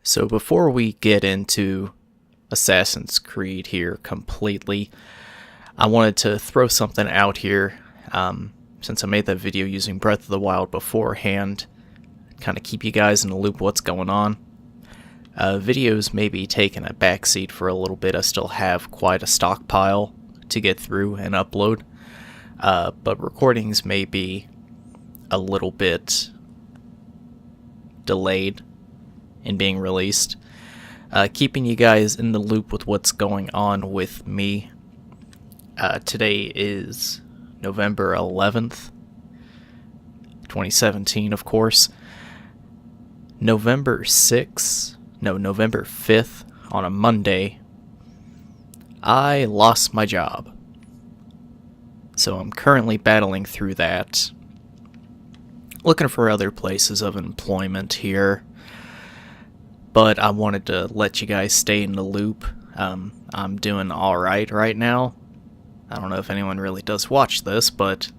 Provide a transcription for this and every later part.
So before we get into Assassin's Creed here completely, I wanted to throw something out here, since I made that video using Breath of the Wild beforehand, kind of keep you guys in the loop what's going on. Videos may be taking a backseat for a little bit. I still have quite a stockpile to get through and upload, but recordings may be a little bit delayed in being released. Keeping you guys in the loop with what's going on with me. Today is November 11th, 2017, of course. November 5th, on a Monday, I lost my job. So I'm currently battling through that. Looking for other places of employment here. But I wanted to let you guys stay in the loop. I'm doing alright right now. I don't know if anyone really does watch this, but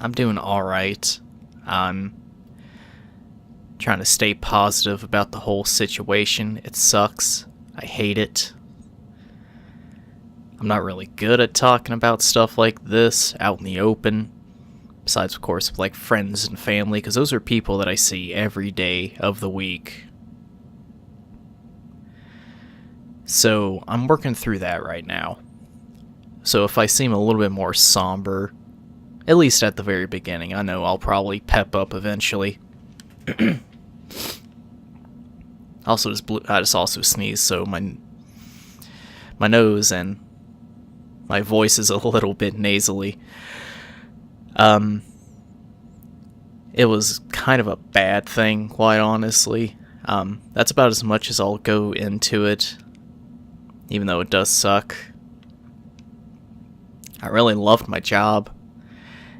I'm doing alright. I'm trying to stay positive about the whole situation. It sucks. I hate it. I'm not really good at talking about stuff like this out in the open. Besides, of course, like friends and family, because those are people that I see every day of the week. So I'm working through that right now. So if I seem a little bit more somber, at least at the very beginning, I know I'll probably pep up eventually. I just also sneezed, so my nose and my voice is a little bit nasally. It was kind of a bad thing, quite honestly. That's about as much as I'll go into it, even though it does suck. I really loved my job,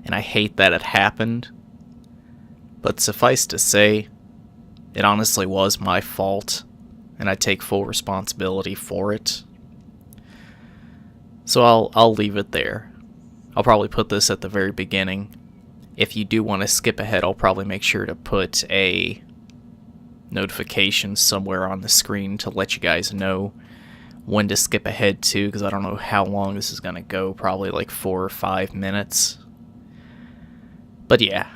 and I hate that it happened. But suffice to say, it honestly was my fault, and I take full responsibility for it. So I'll leave it there. I'll probably put this at the very beginning. If you do want to skip ahead, I'll probably make sure to put a notification somewhere on the screen to let you guys know when to skip ahead to, because I don't know how long this is going to go, probably like 4 or 5 minutes. But yeah.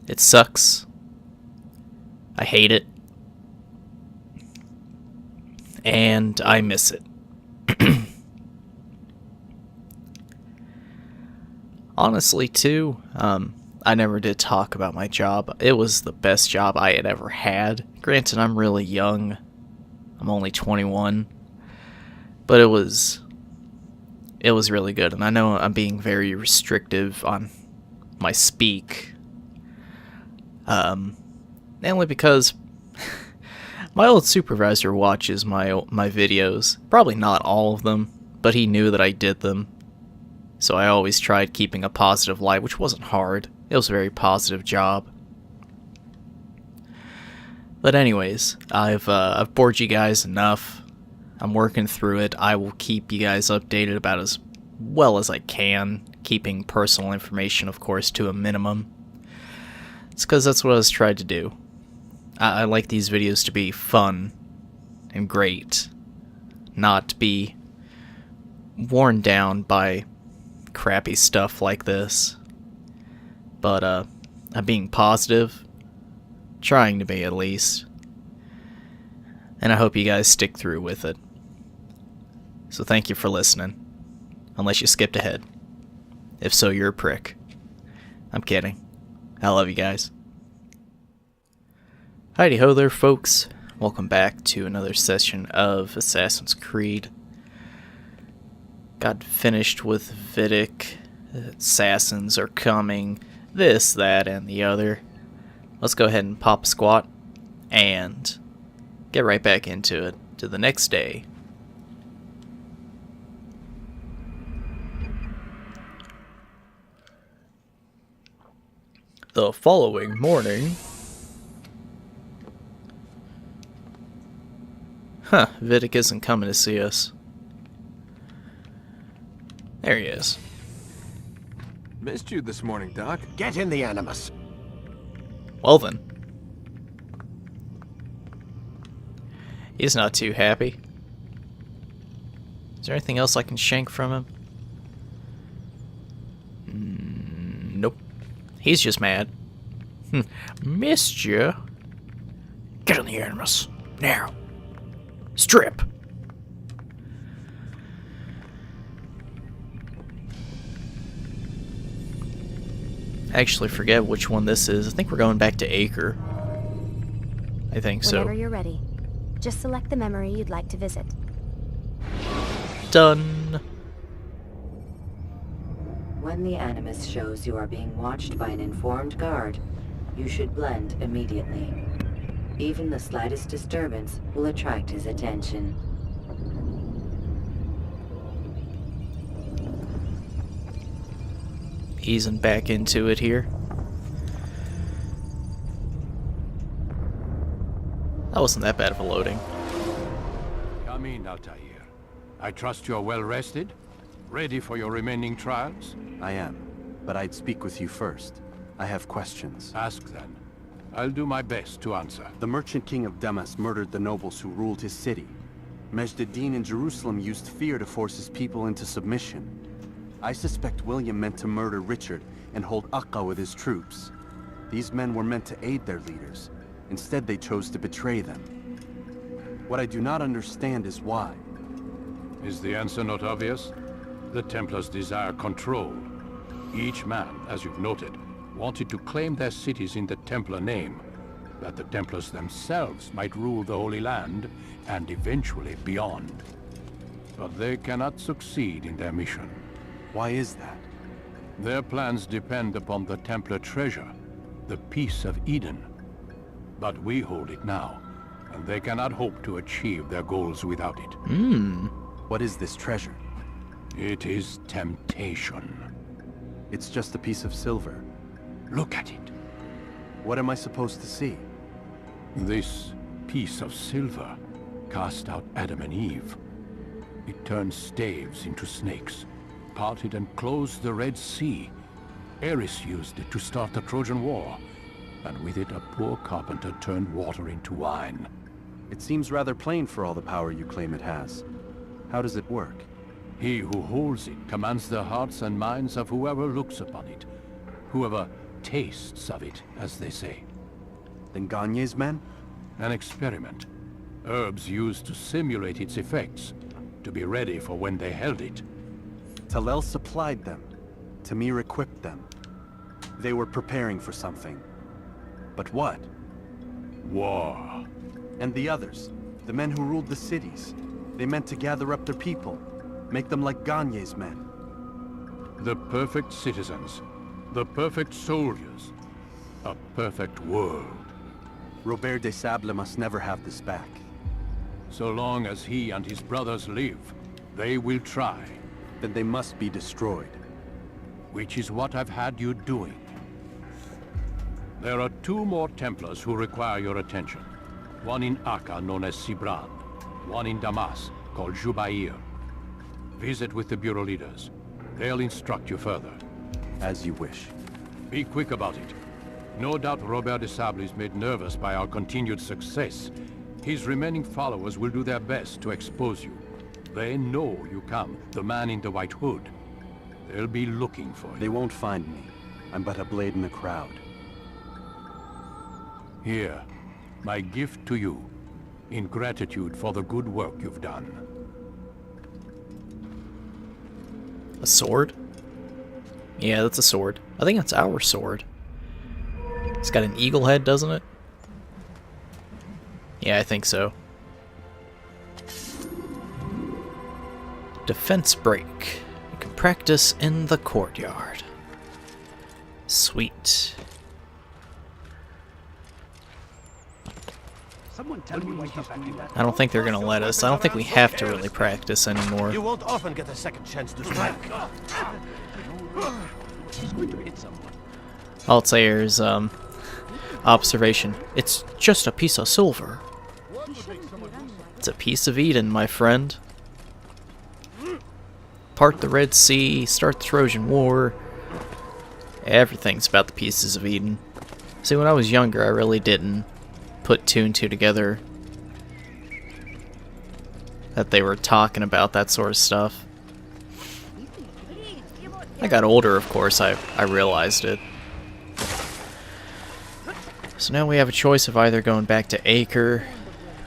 It sucks. I hate it. And I miss it. Honestly, too, I never did talk about my job. It was the best job I had ever had. Granted, I'm really young. I'm only 21. But it was really good. And I know I'm being very restrictive on my speak. Mainly because my old supervisor watches my videos. Probably not all of them, but he knew that I did them. So I always tried keeping a positive light, which wasn't hard. It was a very positive job. But anyways, I've bored you guys enough. I'm working through it. I will keep you guys updated about as well as I can, keeping personal information, of course, to a minimum. It's because that's what I was trying to do. I like these videos to be fun and great, not be worn down by crappy stuff like this. But I'm being positive, trying to be at least, and I hope you guys stick through with it. So thank you for listening, unless you skipped ahead. If so, you're a prick. I'm kidding. I love you guys. Heidi ho there, folks. Welcome back to another session of Assassin's Creed. Got finished with Vidic. Assassins are coming. This, that, and the other. Let's go ahead and pop a squat and get right back into it to the next day. The following morning... Huh, Vidic isn't coming to see us. There he is. Missed you this morning, Doc. Get in the Animus. Well then. He's not too happy. Is there anything else I can shank from him? Nope. He's just mad. Missed you. Get on the animals. Now. Strip. I actually forget which one this is. I think we're going back to Acre. I think so. Whenever you're ready, just select the memory you'd like to visit. Done. When the Animus shows you are being watched by an informed guard, you should blend immediately. Even the slightest disturbance will attract his attention. Easing back into it here. That wasn't that bad of a loading. Come in, Altair. I trust you are well rested? Ready for your remaining trials? I am, but I'd speak with you first. I have questions. Ask then. I'll do my best to answer. The merchant king of Damas murdered the nobles who ruled his city. Majd-ad-Din in Jerusalem used fear to force his people into submission. I suspect William meant to murder Richard and hold Akka with his troops. These men were meant to aid their leaders. Instead, they chose to betray them. What I do not understand is why. Is the answer not obvious? The Templars desire control. Each man, as you've noted, wanted to claim their cities in the Templar name, that the Templars themselves might rule the Holy Land and eventually beyond. But they cannot succeed in their mission. Why is that? Their plans depend upon the Templar treasure, the Peace of Eden. But we hold it now, and they cannot hope to achieve their goals without it. What is this treasure? It is temptation. It's just a piece of silver. Look at it. What am I supposed to see? This piece of silver cast out Adam and Eve. It turned staves into snakes, parted and closed the Red Sea. Eris used it to start the Trojan War, and with it a poor carpenter turned water into wine. It seems rather plain for all the power you claim it has. How does it work? He who holds it commands the hearts and minds of whoever looks upon it, whoever tastes of it, as they say. Then Gagne's men? An experiment. Herbs used to simulate its effects, to be ready for when they held it. Talel supplied them. Tamir equipped them. They were preparing for something. But what? War. And the others, the men who ruled the cities, they meant to gather up their people, make them like Gagne's men. The perfect citizens, the perfect soldiers, a perfect world. Robert de Sable must never have this back. So long as he and his brothers live, they will try. Then they must be destroyed. Which is what I've had you doing. There are 2 more Templars who require your attention. One in Akka, known as Sibran. One in Damas, called Jubair. Visit with the Bureau leaders. They'll instruct you further. As you wish. Be quick about it. No doubt Robert de Sable is made nervous by our continued success. His remaining followers will do their best to expose you. They know you come, the man in the white hood. They'll be looking for you. They won't find me. I'm but a blade in the crowd. Here, my gift to you, in gratitude for the good work you've done. A sword? Yeah, that's a sword. I think that's our sword. It's got an eagle head, doesn't it? Yeah, I think so. Defense break. You can practice in the courtyard. Sweet. I don't think they're gonna let us. I don't think we have to really practice anymore. You won't often get a second chance to strike. Altair's observation. It's just a piece of silver. It's a piece of Eden, my friend. Part the Red Sea, start the Trojan War. Everything's about the pieces of Eden. See, when I was younger, I really didn't put two and two together that they were talking about that sort of stuff. I got older, of course, I realized it. So now we have a choice of either going back to Acre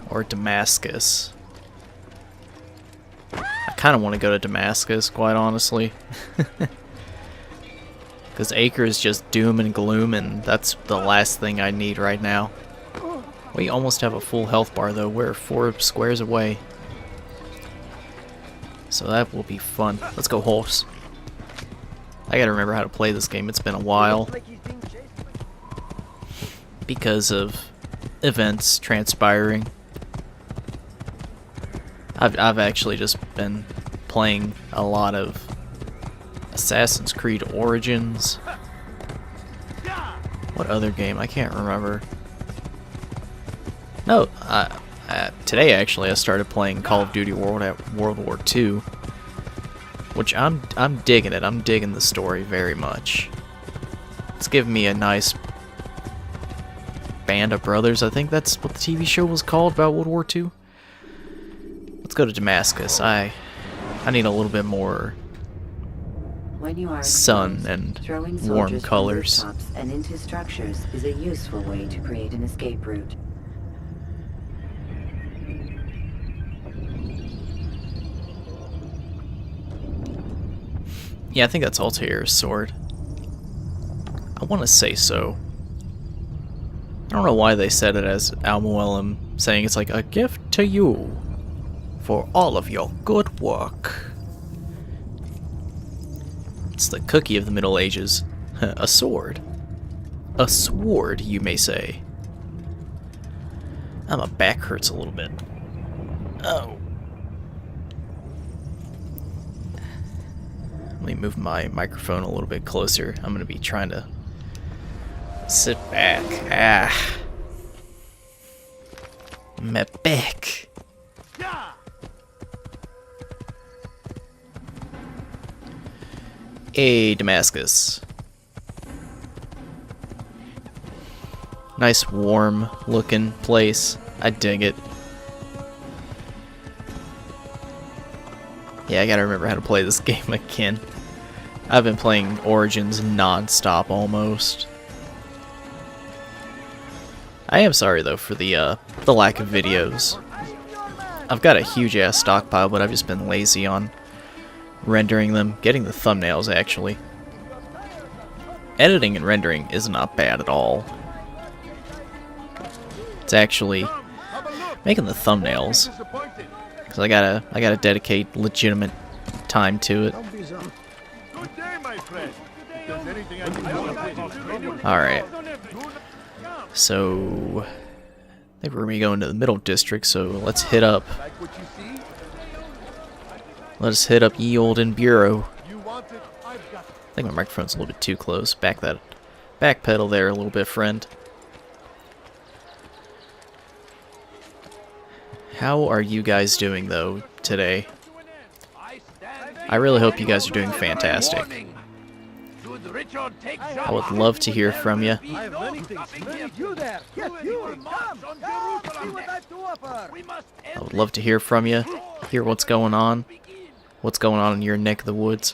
or Damascus. I kind of want to go to Damascus, quite honestly. Because Acre is just doom and gloom, and that's the last thing I need right now. We almost have a full health bar, though. We're 4 squares away. So that will be fun. Let's go horse. I gotta remember how to play this game. It's been a while. Because of events transpiring. I've actually just been playing a lot of Assassin's Creed Origins. What other game? I can't remember. No, today actually I started playing Call of Duty World War II, which I'm digging it. I'm digging the story very much. It's giving me a nice band of brothers. I think that's what the TV show was called about World War II. Let's go to Damascus. I need a little bit more When you are sun exposed, and throwing warm soldiers from colors. rooftops and into structures is a useful way to create an escape route. Yeah, I think that's Altair's sword. I want to say so. I don't know why they said it as Al-Mualim, saying it's like a gift to you for all of your good work. It's the cookie of the Middle Ages. A sword. A sword, you may say. My back hurts a little bit. Oh. Let me move my microphone a little bit closer. I'm going to be trying to sit back. Ah. My back. Hey, Damascus. Nice, warm looking place. I dig it. Yeah, I gotta remember how to play this game again. I've been playing Origins non-stop almost. I am sorry though for the lack of videos. I've got a huge ass stockpile, but I've just been lazy on rendering them, getting the thumbnails actually. Editing and rendering is not bad at all. It's actually making the thumbnails, because I gotta dedicate legitimate time to it. Alright. So I think we're gonna be going to the middle district, so let's hit up. Let's hit up ye olden bureau. I think my microphone's a little bit too close. Back pedal there a little bit, friend. How are you guys doing though today? I really hope you guys are doing fantastic. I would love to hear from you. I would love to hear from you. Hear what's going on. What's going on in your neck of the woods.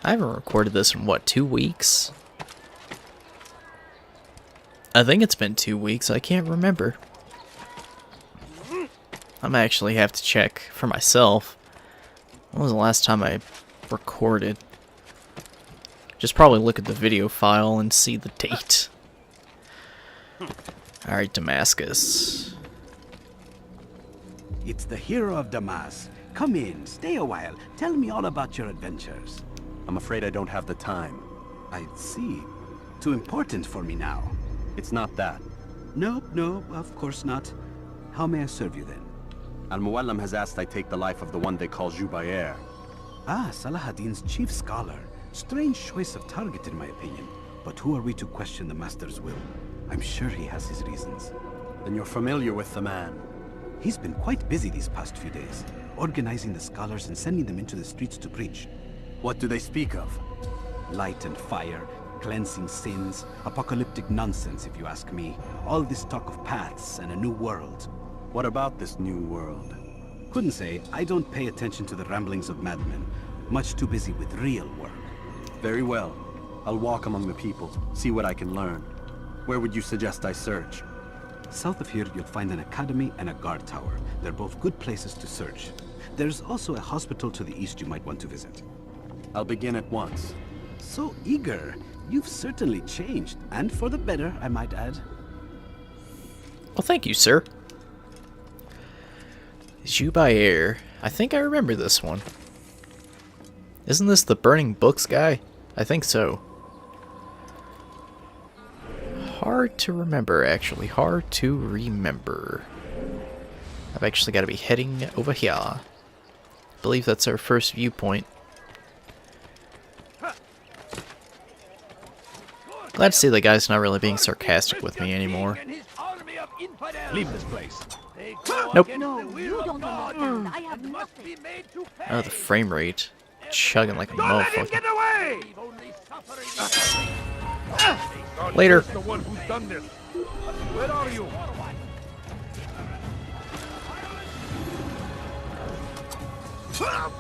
I haven't recorded this in, what, 2 weeks? I think it's been 2 weeks. I can't remember. I might actually have to check for myself. When was the last time I recorded? Just probably look at the video file and see the date. Alright, Damascus. It's the hero of Damas. Come in, stay a while. Tell me all about your adventures. I'm afraid I don't have the time. I see. Too important for me now. It's not that. No, of course not. How may I serve you then? Al-Mualim has asked I take the life of the one they call Jubair. Ah, Salahadin's chief scholar. Strange choice of target in my opinion. But who are we to question the master's will? I'm sure he has his reasons. Then you're familiar with the man. He's been quite busy these past few days, organizing the scholars and sending them into the streets to preach. What do they speak of? Light and fire, cleansing sins, apocalyptic nonsense if you ask me. All this talk of paths and a new world. What about this new world? Couldn't say. I don't pay attention to the ramblings of madmen. Much too busy with real work. Very well. I'll walk among the people, see what I can learn. Where would you suggest I search? South of here, you'll find an academy and a guard tower. They're both good places to search. There's also a hospital to the east you might want to visit. I'll begin at once. So eager. You've certainly changed. And for the better, I might add. Well, thank you, sir. Zhu by air. I think I remember this one. Isn't this the burning books guy? I think so. Hard to remember, actually. Hard to remember. I've actually got to be heading over here. I believe that's our first viewpoint. Glad to see the guy's not really being sarcastic with me anymore. Leave this place. Nope. No, you don't understand. I have nothing. Oh, the frame rate. Chugging like a motherfucker. away! Later. The one who's done this. Where are you?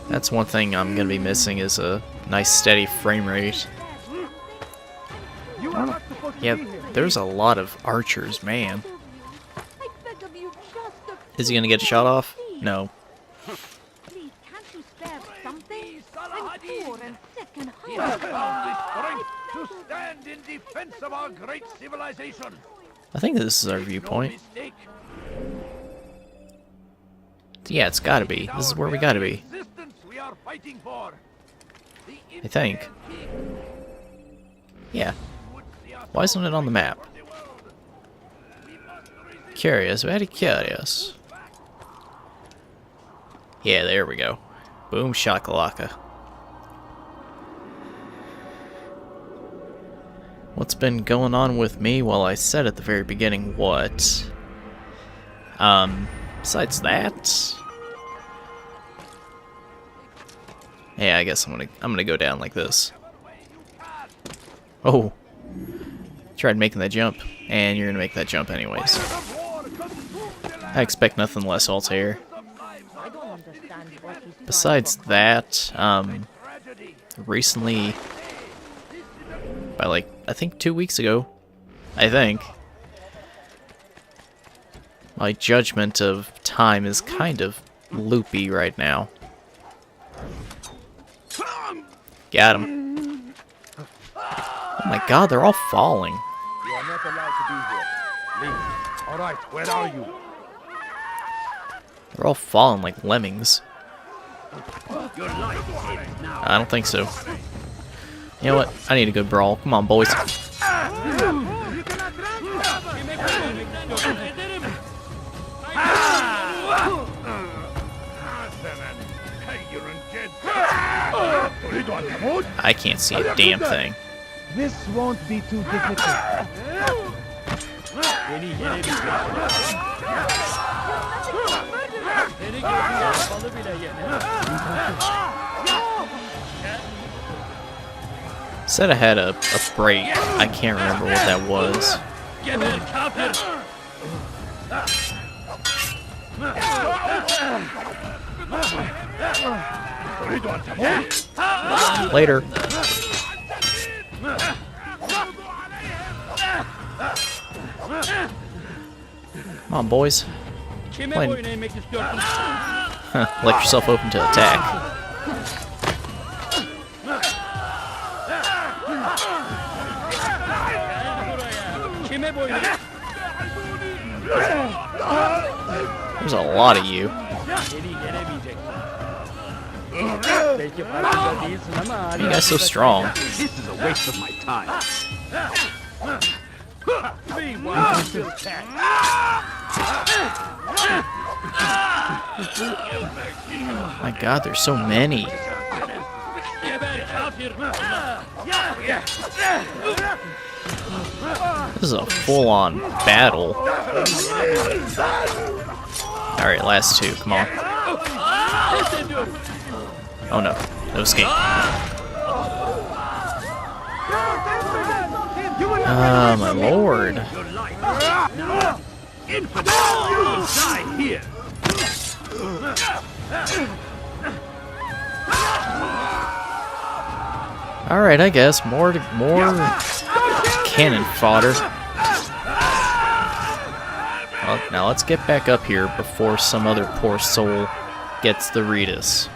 That's one thing I'm gonna be missing is a nice steady frame rate. You are not supposed to Yeah, be here. there's a lot of archers, man. I beg of you, just a Is he gonna get shot off? No. please, can't you spare something? I'm poor and sick and We have hungry. found the strength to stand in defense of our great civilization. I think this is our No viewpoint. mistake. Yeah, it's gotta be. This is where we gotta be. Existence we are fighting for. The I think. infidel king Yeah. would see us Why isn't it on the map? for the world. We must resist. Curious, very curious. Yeah, there we go. Boom shakalaka. What's been going on with me? Well, I said at the very beginning what. Besides that. Yeah, I guess I'm gonna go down like this. Oh. Tried making that jump, and you're gonna make that jump anyways. I expect nothing less, Altair. I don't understand what he's Besides that, recently, by like, I think 2 weeks ago, my judgment of time is kind of loopy right now. Got him. Oh my god, they're all falling. You are not allowed to be here. Leave. All right, where are you? They're all falling like lemmings. Your life is in now. I don't think so. You know what? I need a good brawl. Come on, boys. I can't see a damn thing. This won't be too difficult. Said I had a break. I can't remember what that was. Later. Come on, boys. Let yourself open to attack. There's a lot of you. Why are you guys so strong? This is a waste of my time. My god, there's so many. This is a full-on battle. Alright, last two, come on. Oh no, no escape. Ah, my lord. Your life. Now, infidel, you will die here. Alright, I guess. More cannon fodder. Well, now let's get back up here before some other poor soul gets the Ritas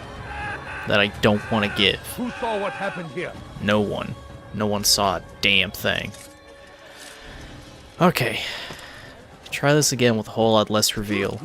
that I don't want to give. Who saw what happened here? No one. No one saw a damn thing. Okay. Try this again with a whole lot less reveal.